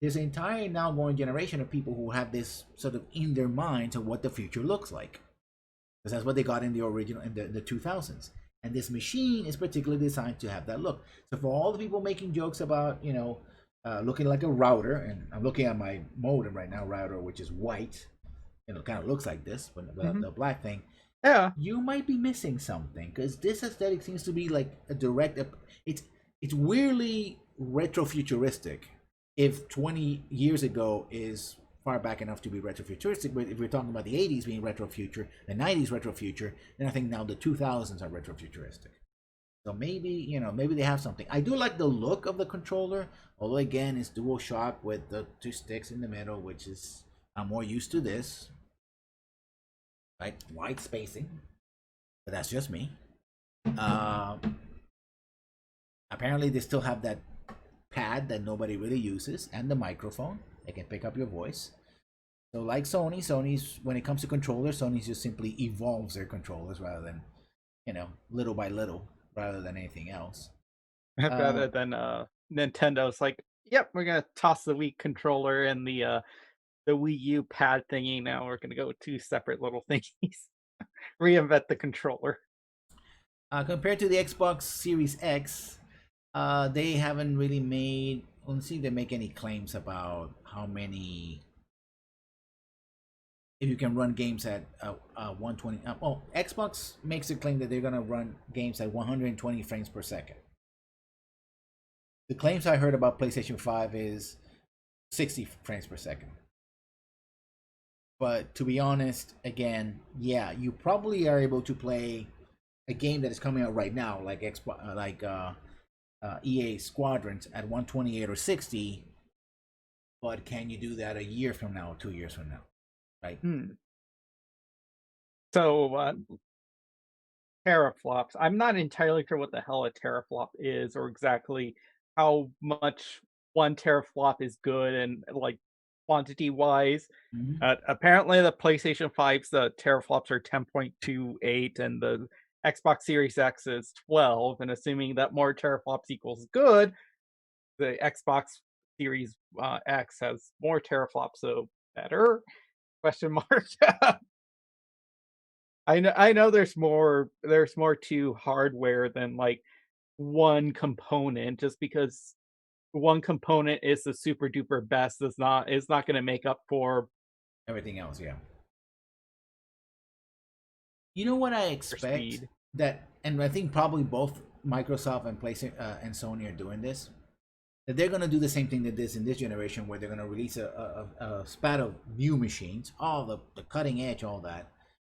There's an entire now going generation of people who have this sort of in their minds of what the future looks like, because that's what they got in the original in the 2000s. And this machine is particularly designed to have that look. So for all the people making jokes about looking like a router, and I'm looking at my modem right now, router, which is white, kind of looks like this, but Mhm. the black thing, Yeah. you might be missing something, because this aesthetic seems to be like a direct. It's it's weirdly retrofuturistic. If 20 years ago is far back enough to be retrofuturistic, but if we're talking about the 80s being retrofuture, the 90s retrofuture, then I think now the 2000s are retrofuturistic. So maybe they have something. I do like the look of the controller, although again it's dual shock with the two sticks in the middle, which is, I'm more used to this, right? Wide spacing, but that's just me. Uh, Apparently, they still have that pad that nobody really uses, and the microphone. They can pick up your voice. So, like Sony's, when it comes to controllers, Sony's just simply evolves their controllers rather than, little by little, rather than anything else. Uh, Rather than Nintendo's like, yep, we're gonna toss the Wii controller and the Wii U pad thingy. Now we're gonna go with two separate little thingies. Reinvent the controller. Compared to the Xbox Series X, they haven't really made. Let's see if they make any claims about how many. If you can run games at 120. Xbox makes a claim that they're gonna run games at 120 frames per second. The claims I heard about PlayStation 5 is 60 frames per second. But to be honest, again, yeah, you probably are able to play a game that is coming out right now, like EA Squadrons at 128 or 60. But can you do that a year from now or 2 years from now, right? Hmm. So teraflops. I'm not entirely sure what the hell a teraflop is or exactly how much one teraflop is good and like quantity wise. Mm-hmm. Apparently, the PlayStation 5's the teraflops are 10.28 and the Xbox Series X is 12. And assuming that more teraflops equals good, the Xbox Series X has more teraflops, so better? Question mark. I know there's more to hardware than like one component. Just because one component is the super duper best is not going to make up Everything else, yeah. You know what I for expect, speed. that, and I think probably both Microsoft and PlayStation and Sony are doing this. That they're gonna do the same thing that this in this generation, where they're gonna release a spat of new machines, all the cutting edge, all that.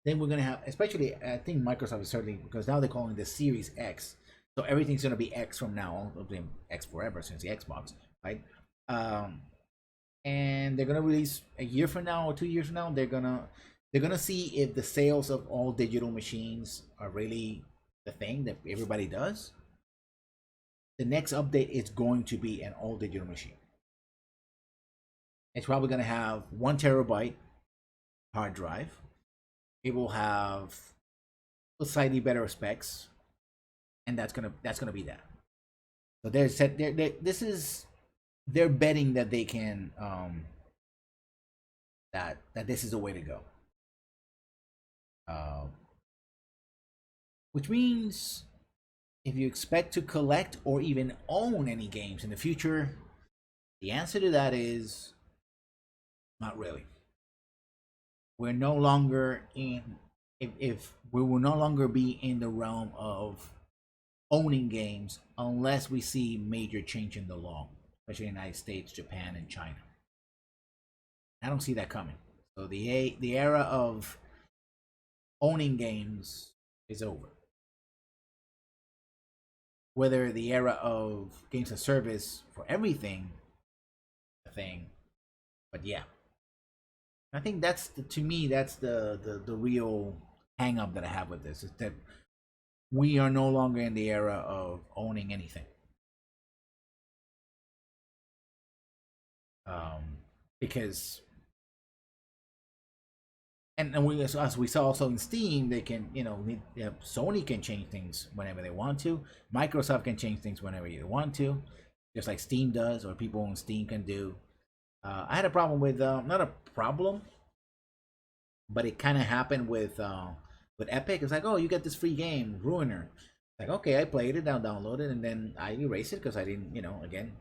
Then we're gonna have, especially I think Microsoft is certainly, because now they're calling the Series X, so everything's gonna be X from now on. It'll be X forever since the Xbox, right? Um, and they're gonna release a year from now or 2 years from now. They're gonna see if the sales of all digital machines are really the thing that everybody does. The next update is going to be an all digital machine. It's probably going to have 1 terabyte hard drive. It will have slightly better specs, and that's gonna be that. So they're set. This is, they're betting that they can that this is the way to go. Uh, which means if you expect to collect or even own any games in the future, the answer to that is not really. We're no longer in if we will no longer be in the realm of owning games unless we see major change in the law, especially in the United States, Japan, and China. I don't see that coming. So the era of owning games is over. Whether the era of games as service for everything, a thing, but yeah, I think that's to me that's the real hang up that I have with this is that we are no longer in the era of owning anything. Because and we as we saw also in Steam, they can Sony can change things whenever they want to. Microsoft can change things whenever you want to, just like Steam does, or people on Steam can do. I had a problem with not a problem, but it kind of happened with Epic. It's like, oh, you get this free game, Ruiner. Like, okay, I played it, I'll download it, and then I erase it because I didn't, again.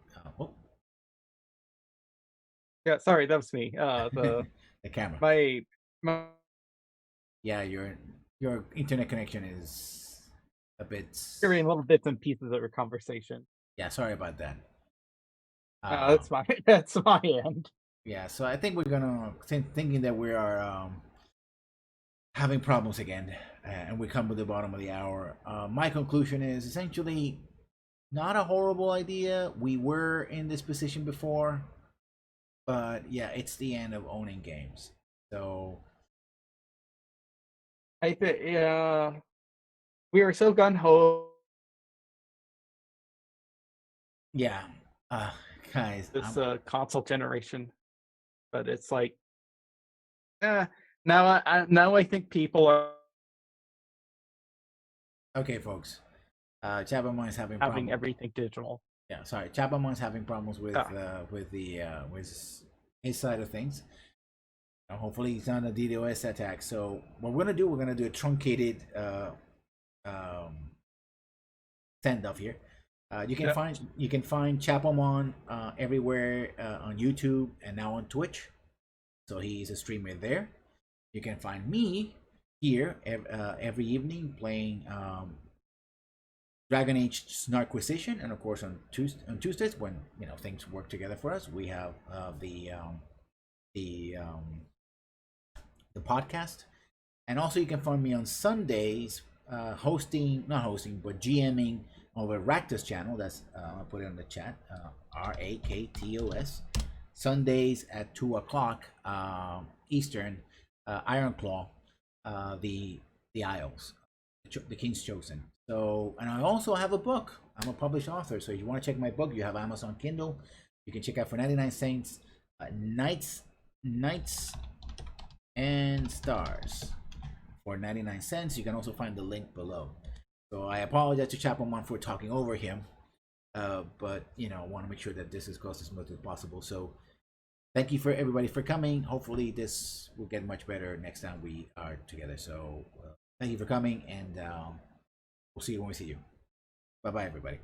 Yeah, sorry, that was me. The the camera. my Yeah, your internet connection is a bit. hearing little bits and pieces of your conversation. Yeah, sorry about that. That's my that's my end. Yeah, so I think we're gonna thinking that we are having problems again, and we come to the bottom of the hour. My conclusion is essentially not a horrible idea. We were in this position before, but yeah, it's the end of owning games. So I think we were so gun ho yeah, guys, this console generation, but it's like, now I think people are okay, folks. Chabamon is having having problems. everything digital. Yeah, sorry, Chabamon is having problems with Ah. with his side of things. Hopefully, he's not a DDoS attack. So what we're gonna do a truncated send off here. You can find Chapelmon everywhere on YouTube and now on Twitch. So he's a streamer there. You can find me here every evening playing Dragon Age Snarquisition, and of course on Tuesdays when things work together for us, we have the podcast, and also you can find me on Sundays not hosting, but GMing over Raktos channel. That's I'll put it in the chat. Raktos. Sundays at 2 o'clock Eastern. Iron Claw, the Isles, the King's Chosen. So, and I also have a book. I'm a published author, so if you want to check my book, you have Amazon Kindle. You can check out for 99 cents. Knights and Stars for 99 cents. You can also find the link below. So I apologize to Chapelmon for talking over him, but I want to make sure that this is goes as smooth as possible. So thank you for everybody for coming. Hopefully this will get much better next time we are together. So thank you for coming, and we'll see you when we see you. Bye bye, everybody.